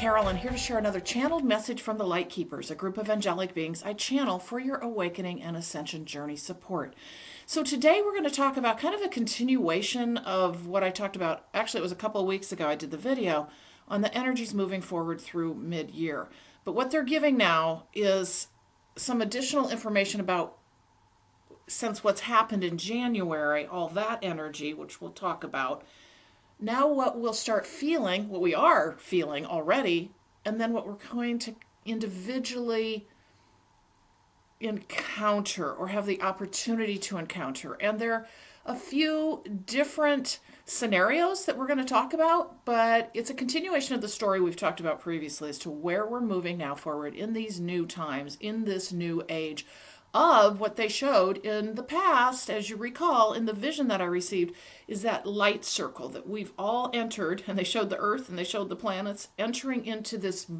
Carolyn, here to share another channeled message from the Light Keepers, a group of angelic beings I channel for your awakening and ascension journey support. So today we're going to talk about kind of a continuation of what I talked about. Actually, it was a couple of weeks ago I did the video on the energies moving forward through mid-year. But what they're giving now is some additional information about, since what's happened in January, all that energy, which we'll talk about. Now what we'll start feeling, what we are feeling already, and then what we're going to individually encounter or have the opportunity to encounter. And there are a few different scenarios that we're going to talk about, but it's a continuation of the story we've talked about previously as to where we're moving now forward in these new times, in this new age of what they showed in the past. As you recall, in the vision that I received, is that light circle that we've all entered, and they showed the Earth and they showed the planets entering into this,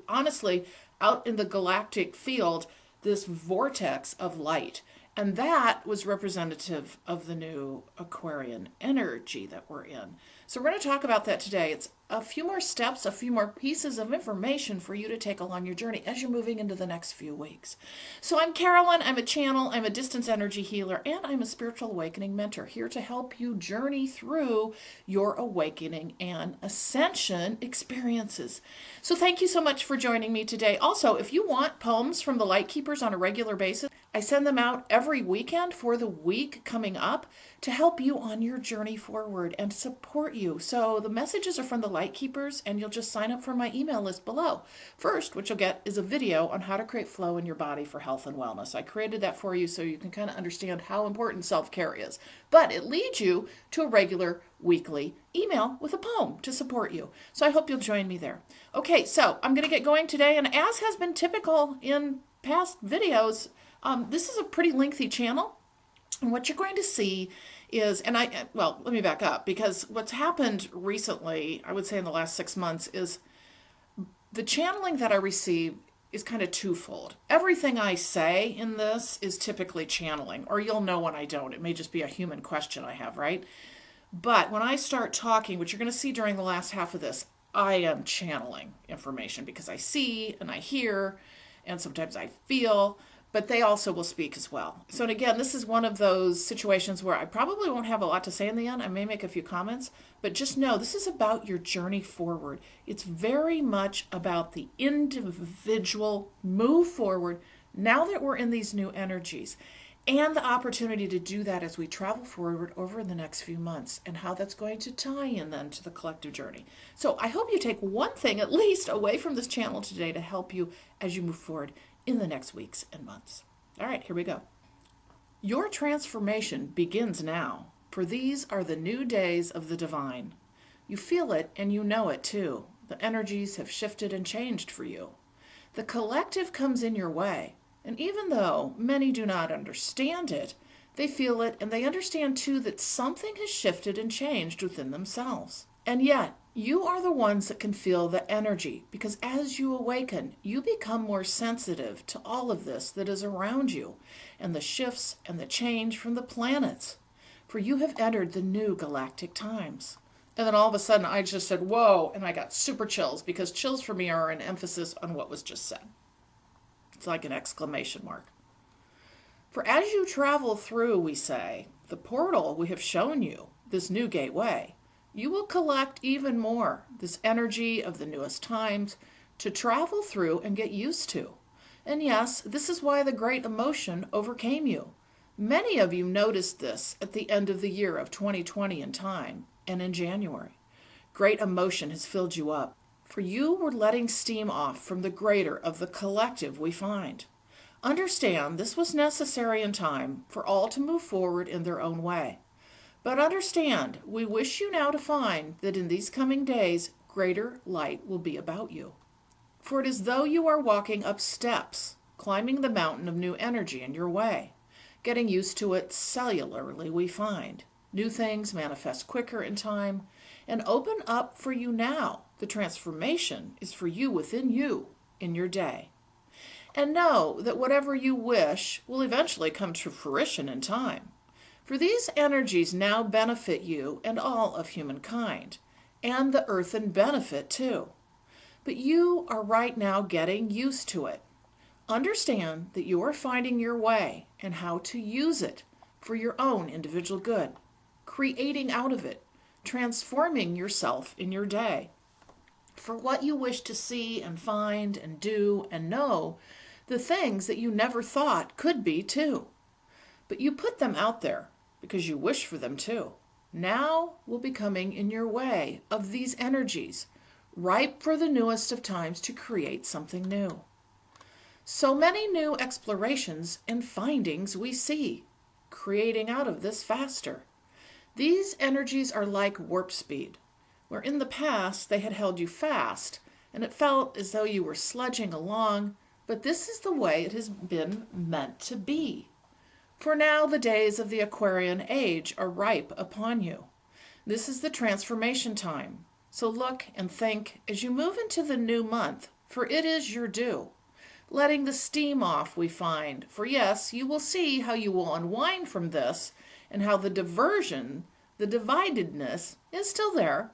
honestly, out in the galactic field, this vortex of light. And that was representative of the new Aquarian energy that we're in. So we're going to talk about that today. It's a few more steps, a few more pieces of information for you to take along your journey as you're moving into the next few weeks. So I'm Carolyn, I'm a channel, I'm a distance energy healer, and I'm a spiritual awakening mentor here to help you journey through your awakening and ascension experiences. So thank you so much for joining me today. Also, if you want poems from the Light Keepers on a regular basis, I send them out every weekend for the week coming up to help you on your journey forward and support you. So the messages are from the Light Keepers, and you'll just sign up for my email list below. First, what you'll get is a video on how to create flow in your body for health and wellness. I created that for you so you can kind of understand how important self-care is. But it leads you to a regular weekly email with a poem to support you. So I hope you'll join me there. Okay, so I'm going to get going today, and as has been typical in past videos, this is a pretty lengthy channel. And what you're going to see is, let me back up, because what's happened recently, I would say in the last 6 months, is the channeling that I receive is kind of twofold. Everything I say in this is typically channeling, or you'll know when I don't. It may just be a human question I have, right? But when I start talking, what you're going to see during the last half of this, I am channeling information because I see and I hear, and sometimes I feel, but they also will speak as well. So, and again, this is one of those situations where I probably won't have a lot to say in the end. I may make a few comments, but just know this is about your journey forward. It's very much about the individual move forward now that we're in these new energies, and the opportunity to do that as we travel forward over the next few months, and how that's going to tie in then to the collective journey. So I hope you take one thing at least away from this channel today to help you as you move forward in the next weeks and months. All right, here we go. Your transformation begins now, for these are the new days of the divine. You feel it and you know it too. The energies have shifted and changed for you. The collective comes in your way, and even though many do not understand it, they feel it, and they understand too that something has shifted and changed within themselves. And yet, you are the ones that can feel the energy, because as you awaken, you become more sensitive to all of this that is around you, and the shifts and the change from the planets. For you have entered the new galactic times. And then all of a sudden, I just said, whoa, and I got super chills, because chills for me are an emphasis on what was just said. It's like an exclamation mark. For as you travel through, we say, the portal we have shown you, this new gateway, you will collect even more, this energy of the newest times, to travel through and get used to. And yes, this is why the great emotion overcame you. Many of you noticed this at the end of the year of 2020 in time, and in January. Great emotion has filled you up, for you were letting steam off from the greater of the collective we find. Understand this was necessary in time for all to move forward in their own way. But understand, we wish you now to find that in these coming days, greater light will be about you. For it is though you are walking up steps, climbing the mountain of new energy in your way. Getting used to it cellularly, we find. New things manifest quicker in time and open up for you now. The transformation is for you within you in your day. And know that whatever you wish will eventually come to fruition in time. For these energies now benefit you and all of humankind, and the earthen benefit too. but you are right now getting used to it. Understand that you are finding your way and how to use it for your own individual good, creating out of it, transforming yourself in your day for what you wish to see and find and do and know, the things that you never thought could be too. But you put them out there because you wish for them too. Now will be coming in your way of these energies, ripe for the newest of times to create something new. So many new explorations and findings we see, creating out of this faster. These energies are like warp speed, where in the past they had held you fast, and it felt as though you were sludging along, but this is the way it has been meant to be. For now the days of the Aquarian age are ripe upon you. This is the transformation time. So look and think as you move into the new month, for it is your due. Letting the steam off, we find, for yes, you will see how you will unwind from this and how the diversion, the dividedness, is still there,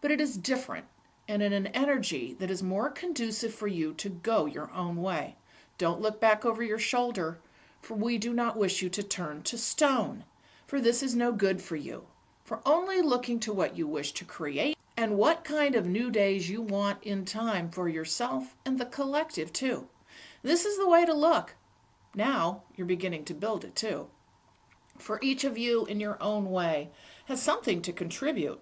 but it is different and in an energy that is more conducive for you to go your own way. Don't look back over your shoulder, for we do not wish you to turn to stone, for this is no good for you, for only looking to what you wish to create and what kind of new days you want in time for yourself and the collective too. This is the way to look. Now you're beginning to build it too. For each of you in your own way has something to contribute,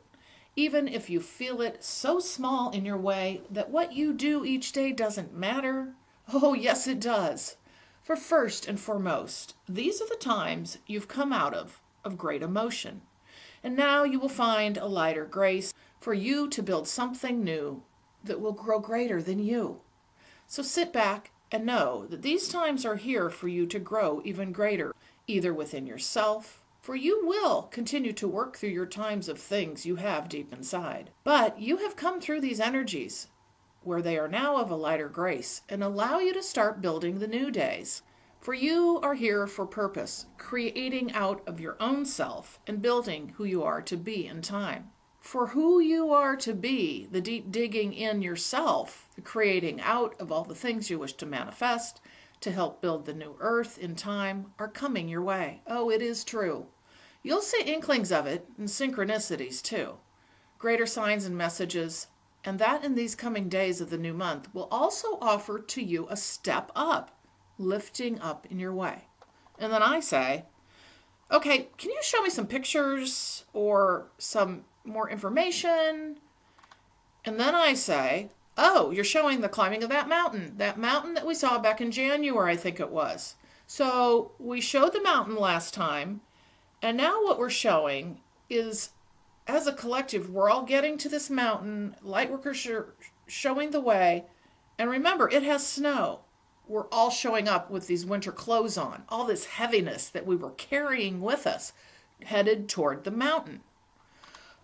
even if you feel it so small in your way that what you do each day doesn't matter. Oh, yes, it does. For first and foremost, these are the times you've come out of great emotion. And now you will find a lighter grace for you to build something new that will grow greater than you. So sit back and know that these times are here for you to grow even greater, either within yourself, for you will continue to work through your times of things you have deep inside. But you have come through these energies where they are now of a lighter grace and allow you to start building the new days. For you are here for purpose, creating out of your own self and building who you are to be in time. For who you are to be, the deep digging in yourself, the creating out of all the things you wish to manifest, to help build the new earth in time, are coming your way. Oh, it is true. You'll see inklings of it and synchronicities too. Greater signs and messages, and that in these coming days of the new month will also offer to you a step up, lifting up in your way. And then I say, okay, can you show me some pictures or some more information? And then I say, oh, you're showing the climbing of that mountain that we saw back in January, I think it was. So we showed the mountain last time, and now what we're showing is, as a collective, we're all getting to this mountain, lightworkers are showing the way, and remember, it has snow. We're all showing up with these winter clothes on, all this heaviness that we were carrying with us, headed toward the mountain.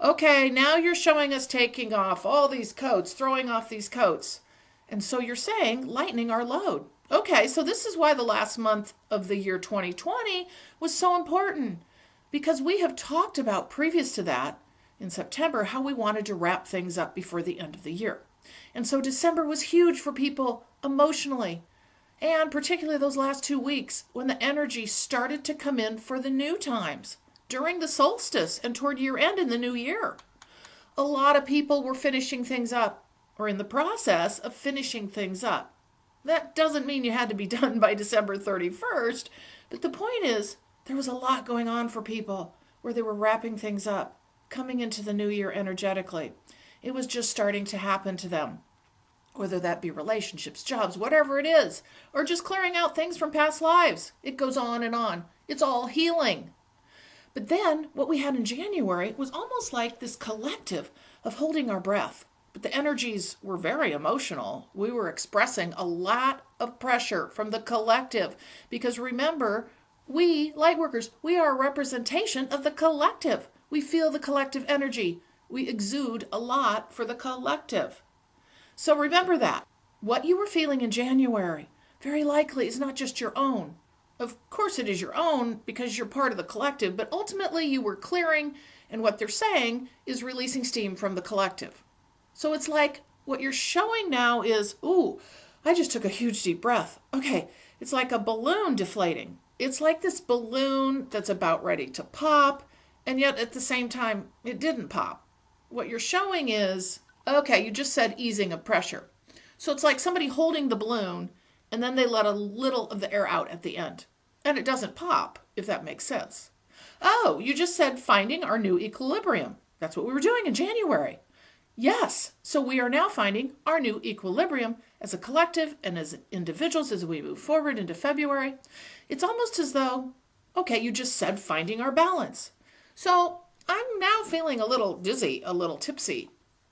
Okay, now you're showing us taking off all these coats, throwing off these coats. And so you're saying lightening our load. Okay, so this is why the last month of the year 2020 was so important. Because we have talked about previous to that, in September, how we wanted to wrap things up before the end of the year. And so December was huge for people emotionally. And particularly those last 2 weeks when the energy started to come in for the new times. During the solstice and toward year end in the new year. A lot of people were finishing things up or in the process of finishing things up. That doesn't mean you had to be done by December 31st, but the point is there was a lot going on for people where they were wrapping things up, coming into the new year energetically. It was just starting to happen to them, whether that be relationships, jobs, whatever it is, or just clearing out things from past lives. It goes on and on. It's all healing. But then what we had in January was almost like this collective of holding our breath. But the energies were very emotional. We were expressing a lot of pressure from the collective because remember, we, lightworkers, we are a representation of the collective. We feel the collective energy. We exude a lot for the collective. So remember that. What you were feeling in January very likely is not just your own. Of course it is your own because you're part of the collective, but ultimately you were clearing, and what they're saying is releasing steam from the collective. So it's like what you're showing now is, ooh, I just took a huge deep breath. Okay, it's like a balloon deflating. It's like this balloon that's about ready to pop, and yet at the same time, it didn't pop. What you're showing is, okay, you just said easing of pressure. So it's like somebody holding the balloon, and then they let a little of the air out at the end. And it doesn't pop, if that makes sense. Oh, you just said finding our new equilibrium. That's what we were doing in January. Yes, so we are now finding our new equilibrium as a collective and as individuals as we move forward into February. It's almost as though, okay, you just said finding our balance. So I'm now feeling a little dizzy, a little tipsy.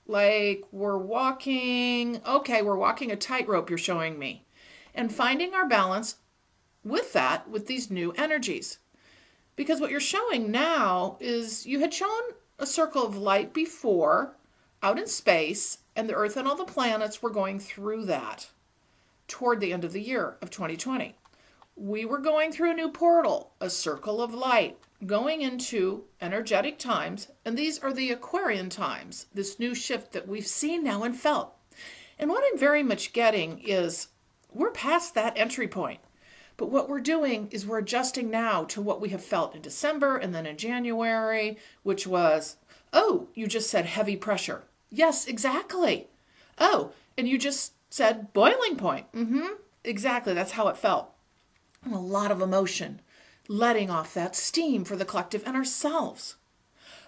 Like we're walking a tightrope you're showing me. And finding our balance with that, with these new energies. Because what you're showing now is you had shown a circle of light before, out in space, and the Earth and all the planets were going through that toward the end of the year of 2020. We were going through a new portal, a circle of light, going into energetic times, and these are the Aquarian times, this new shift that we've seen now and felt. And what I'm very much getting is we're past that entry point. But what we're doing is we're adjusting now to what we have felt in December and then in January, which was, oh, you just said heavy pressure. Yes, exactly. Oh, and you just said boiling point. Exactly, that's how it felt. And a lot of emotion, letting off that steam for the collective and ourselves.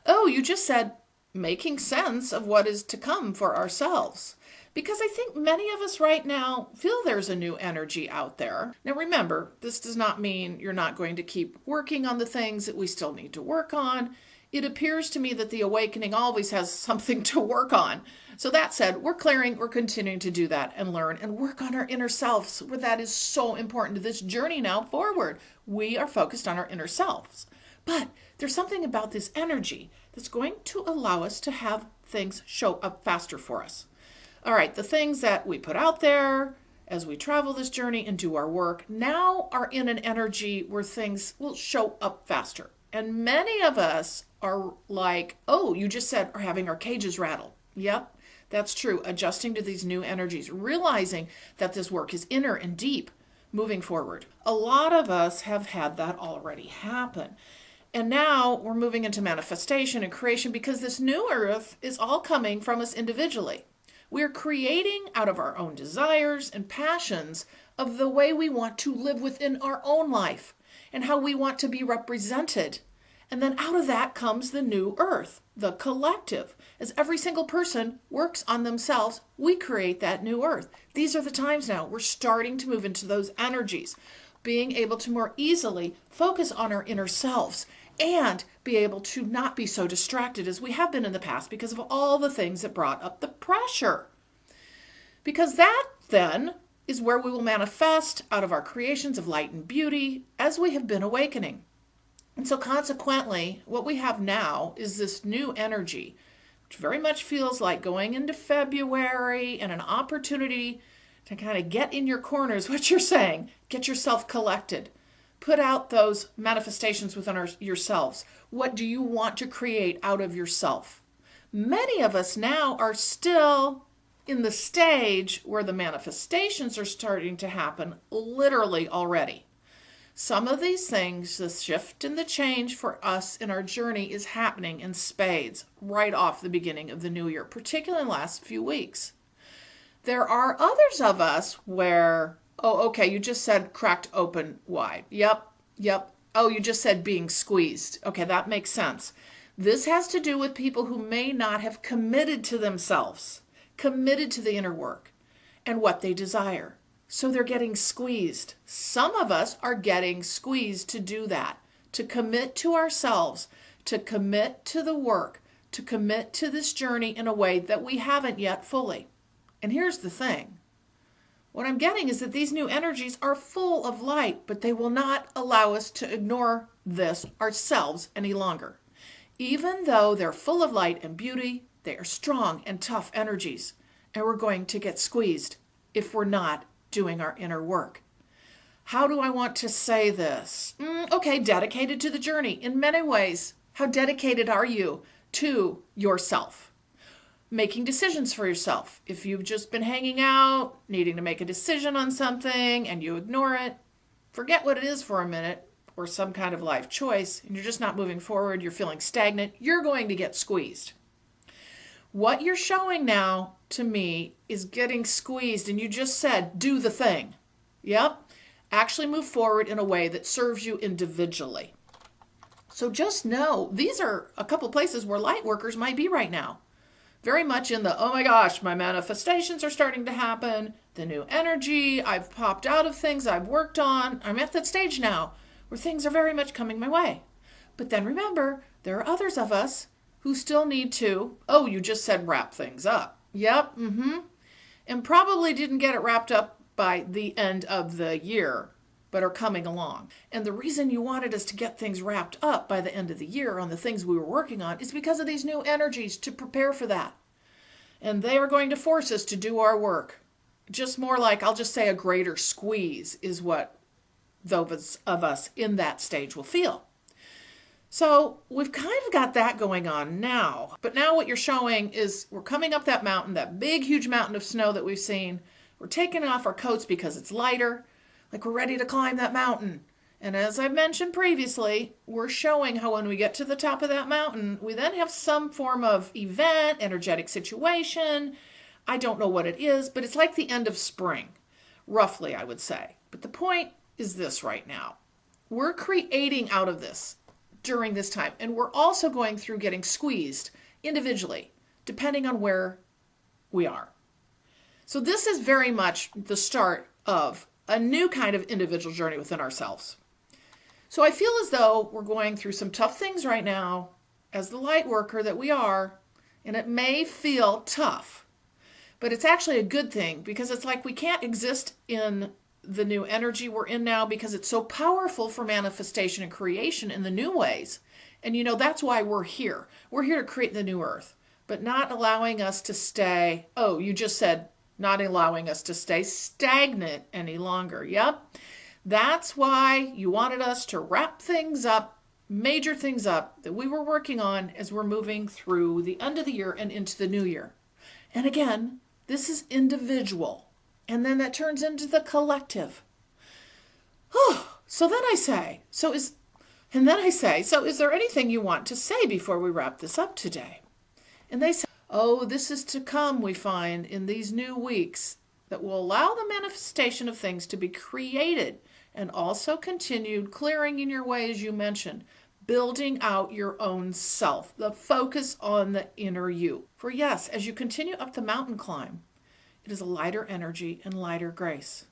Oh, you just said making sense of what is to come for ourselves. Because I think many of us right now feel there's a new energy out there. Now remember, this does not mean you're not going to keep working on the things that we still need to work on. It appears to me that the awakening always has something to work on. So that said, we're continuing to do that and learn and work on our inner selves, where that is so important to this journey now forward. We are focused on our inner selves. But there's something about this energy that's going to allow us to have things show up faster for us. All right, the things that we put out there as we travel this journey and do our work now are in an energy where things will show up faster. And many of us are like, oh, you just said, are having our cages rattle. Yep, that's true. Adjusting to these new energies, realizing that this work is inner and deep, moving forward. A lot of us have had that already happen. And now we're moving into manifestation and creation because this new earth is all coming from us individually. We're creating out of our own desires and passions of the way we want to live within our own life and how we want to be represented. And then out of that comes the new earth, the collective. As every single person works on themselves, we create that new earth. These are the times now we're starting to move into those energies, being able to more easily focus on our inner selves and be able to not be so distracted as we have been in the past because of all the things that brought up the pressure. Because that then is where we will manifest out of our creations of light and beauty as we have been awakening. And so consequently, what we have now is this new energy, which very much feels like going into February and an opportunity to kind of get in your corners, what you're saying, get yourself collected. Put out those manifestations within yourselves. What do you want to create out of yourself? Many of us now are still in the stage where the manifestations are starting to happen literally already. Some of these things, the shift and the change for us in our journey is happening in spades right off the beginning of the new year, particularly in the last few weeks. There are others of us where, oh, okay, you just said cracked open wide. Yep. Oh, you just said being squeezed. Okay, that makes sense. This has to do with people who may not have committed to themselves, committed to the inner work and what they desire. So they're getting squeezed. Some of us are getting squeezed to do that, to commit to ourselves, to commit to the work, to commit to this journey in a way that we haven't yet fully. And here's the thing. What I'm getting is that these new energies are full of light, but they will not allow us to ignore this ourselves any longer. Even though they're full of light and beauty, they are strong and tough energies, and we're going to get squeezed if we're not doing our inner work. How do I want to say this? Okay, dedicated to the journey. In many ways, how dedicated are you to yourself? making decisions for yourself. If you've just been hanging out, needing to make a decision on something, and you ignore it, forget what it is for a minute, or some kind of life choice, and you're just not moving forward, you're feeling stagnant, you're going to get squeezed. What you're showing now to me is getting squeezed, and you just said, do the thing. Yep. Actually move forward in a way that serves you individually. So just know, these are a couple places where light workers might be right now. Very much in the, oh my gosh, my manifestations are starting to happen, the new energy, I've popped out of things I've worked on. I'm at that stage now where things are very much coming my way. But then remember, there are others of us who still need to, oh, you just said wrap things up. Yep, and probably didn't get it wrapped up by the end of the year, but are coming along. And the reason you wanted us to get things wrapped up by the end of the year on the things we were working on is because of these new energies to prepare for that. And they are going to force us to do our work. Just more like, I'll just say a greater squeeze is what those of us in that stage will feel. So we've kind of got that going on now. But now what you're showing is we're coming up that mountain, that big, huge mountain of snow that we've seen. We're taking off our coats because it's lighter, like we're ready to climb that mountain. And as I mentioned previously, we're showing how when we get to the top of that mountain, we then have some form of event, energetic situation. I don't know what it is, but it's like the end of spring, roughly, I would say. But the point is this right now. We're creating out of this during this time, and we're also going through getting squeezed individually, depending on where we are. So this is very much the start of a new kind of individual journey within ourselves. So I feel as though we're going through some tough things right now as the light worker that we are, and it may feel tough, but it's actually a good thing because it's like we can't exist in the new energy we're in now because it's so powerful for manifestation and creation in the new ways. And that's why we're here. We're here to create the new earth, but not allowing us to stay, oh, you just said not allowing us to stay stagnant any longer. Yep. That's why you wanted us to wrap things up, major things up that we were working on as we're moving through the end of the year and into the new year. And again, this is individual. And then that turns into the collective. So is there anything you want to say before we wrap this up today? And they say, oh, this is to come, we find, in these new weeks that will allow the manifestation of things to be created and also continued clearing in your way, as you mentioned, building out your own self, the focus on the inner you. For yes, as you continue up the mountain climb, it is a lighter energy and lighter grace,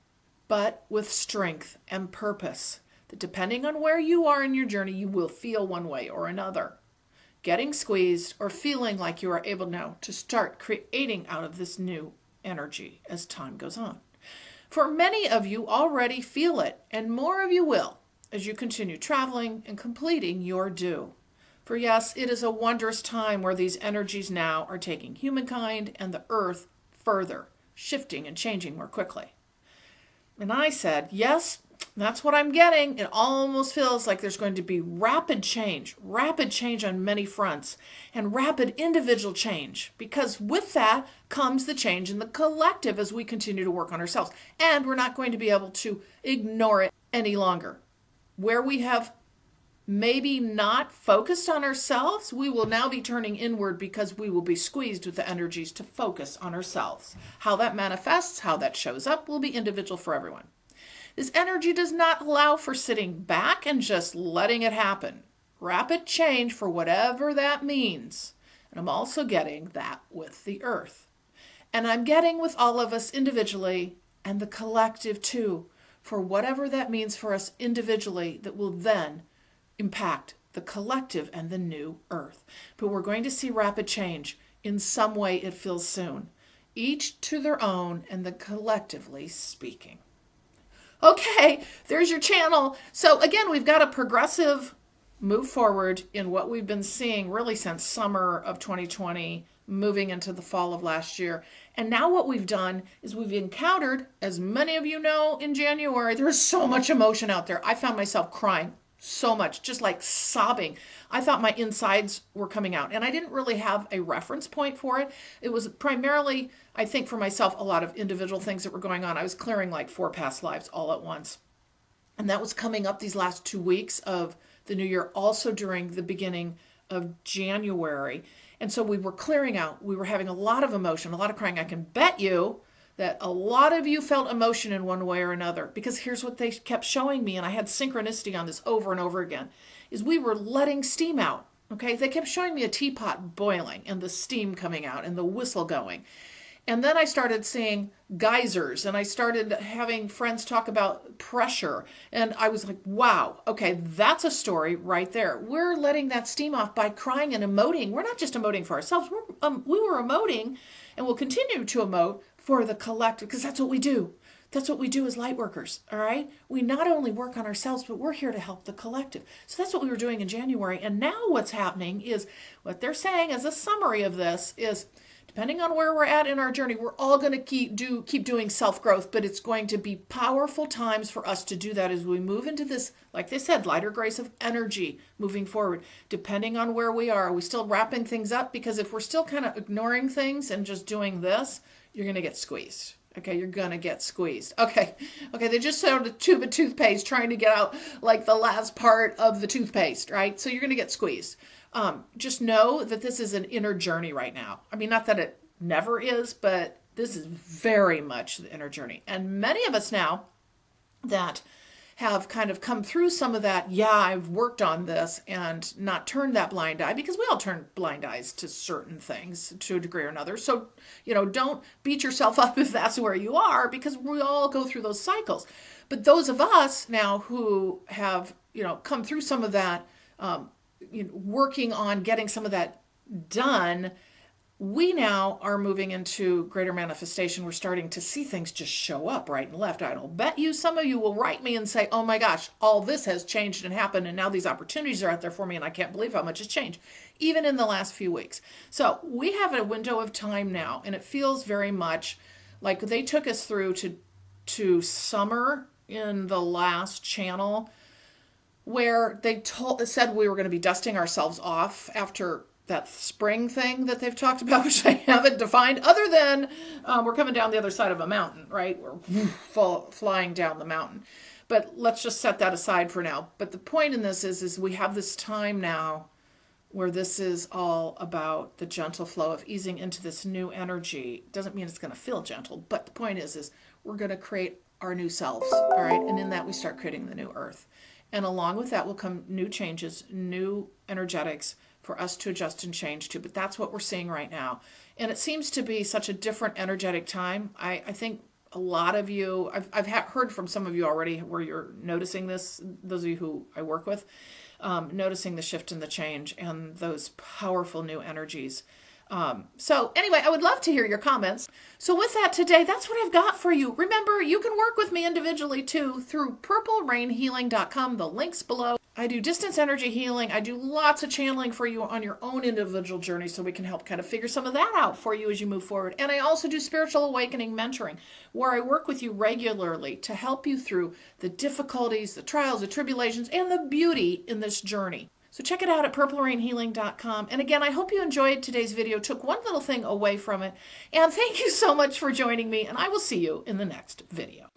but with strength and purpose that depending on where you are in your journey, you will feel one way or another. Getting squeezed or feeling like you are able now to start creating out of this new energy as time goes on. For many of you already feel it, and more of you will as you continue traveling and completing your due. For yes, it is a wondrous time where these energies now are taking humankind and the earth further, shifting and changing more quickly. And I said, yes, that's what I'm getting. It almost feels like there's going to be rapid change on many fronts, and rapid individual change, because with that comes the change in the collective as we continue to work on ourselves. And we're not going to be able to ignore it any longer. Where we have maybe not focused on ourselves, we will now be turning inward because we will be squeezed with the energies to focus on ourselves. How that manifests, how that shows up will be individual for everyone. This energy does not allow for sitting back and just letting it happen. Rapid change for whatever that means. And I'm also getting that with the earth. And I'm getting with all of us individually and the collective too, for whatever that means for us individually that will then impact the collective and the new earth. But we're going to see rapid change. In some way it feels soon. Each to their own and the collectively speaking. Okay, there's your channel. So again, we've got a progressive move forward in what we've been seeing really since summer of 2020, moving into the fall of last year. And now what we've done is we've encountered, as many of you know, in January, there was so much emotion out there. I found myself crying so much, just like sobbing. I thought my insides were coming out, and I didn't really have a reference point for it. It was primarily, I think, for myself, a lot of individual things that were going on. I was clearing like 4 past lives all at once. And that was coming up these last 2 weeks of the new year, also during the beginning of January. And so we were clearing out. We were having a lot of emotion, a lot of crying. I can bet you that a lot of you felt emotion in one way or another, because here's what they kept showing me, and I had synchronicity on this over and over again, is we were letting steam out. Okay, they kept showing me a teapot boiling and the steam coming out and the whistle going. And then I started seeing geysers, and I started having friends talk about pressure. And I was like, wow, okay, that's a story right there. We're letting that steam off by crying and emoting. We're not just emoting for ourselves. We were emoting, and we'll continue to emote for the collective, because that's what we do. That's what we do as light workers, all right? We not only work on ourselves, but we're here to help the collective. So that's what we were doing in January. And now what's happening is, what they're saying as a summary of this is, depending on where we're at in our journey, we're all going to keep doing self-growth, but it's going to be powerful times for us to do that as we move into this, like they said, lighter grace of energy moving forward. Depending on where we are we still wrapping things up? Because if we're still kind of ignoring things and just doing this, you're going to get squeezed. Okay, you're going to get squeezed. Okay, they just showed a tube of toothpaste trying to get out like the last part of the toothpaste, right? So you're going to get squeezed. Just know that this is an inner journey right now. I mean, not that it never is, but this is very much the inner journey. And many of us now that have kind of come through some of that, yeah, I've worked on this, and not turned that blind eye, because we all turn blind eyes to certain things to a degree or another. So, don't beat yourself up if that's where you are, because we all go through those cycles. But those of us now who have, come through some of that, working on getting some of that done, we now are moving into greater manifestation. We're starting to see things just show up right and left. I'll bet you some of you will write me and say, oh my gosh, all this has changed and happened, and now these opportunities are out there for me, and I can't believe how much has changed, even in the last few weeks. So we have a window of time now, and it feels very much like they took us through to summer in the last channel, where they said we were going to be dusting ourselves off after that spring thing that they've talked about, which I haven't defined, other than we're coming down the other side of a mountain, right? We're flying down the mountain. But let's just set that aside for now. But the point in this is we have this time now where this is all about the gentle flow of easing into this new energy. Doesn't mean it's going to feel gentle, but the point is we're going to create our new selves, all right? And in that, we start creating the new earth. And along with that will come new changes, new energetics for us to adjust and change to. But that's what we're seeing right now. And it seems to be such a different energetic time. I think a lot of you, I've heard from some of you already where you're noticing this, those of you who I work with, noticing the shift and the change and those powerful new energies. So anyway, I would love to hear your comments. So with that today, that's what I've got for you. Remember, you can work with me individually too through purplerainhealing.com. The link's below. I do distance energy healing. I do lots of channeling for you on your own individual journey, so we can help kind of figure some of that out for you as you move forward. And I also do spiritual awakening mentoring, where I work with you regularly to help you through the difficulties, the trials, the tribulations, and the beauty in this journey. So check it out at purplerainhealing.com. And again, I hope you enjoyed today's video, took one little thing away from it. And thank you so much for joining me, and I will see you in the next video.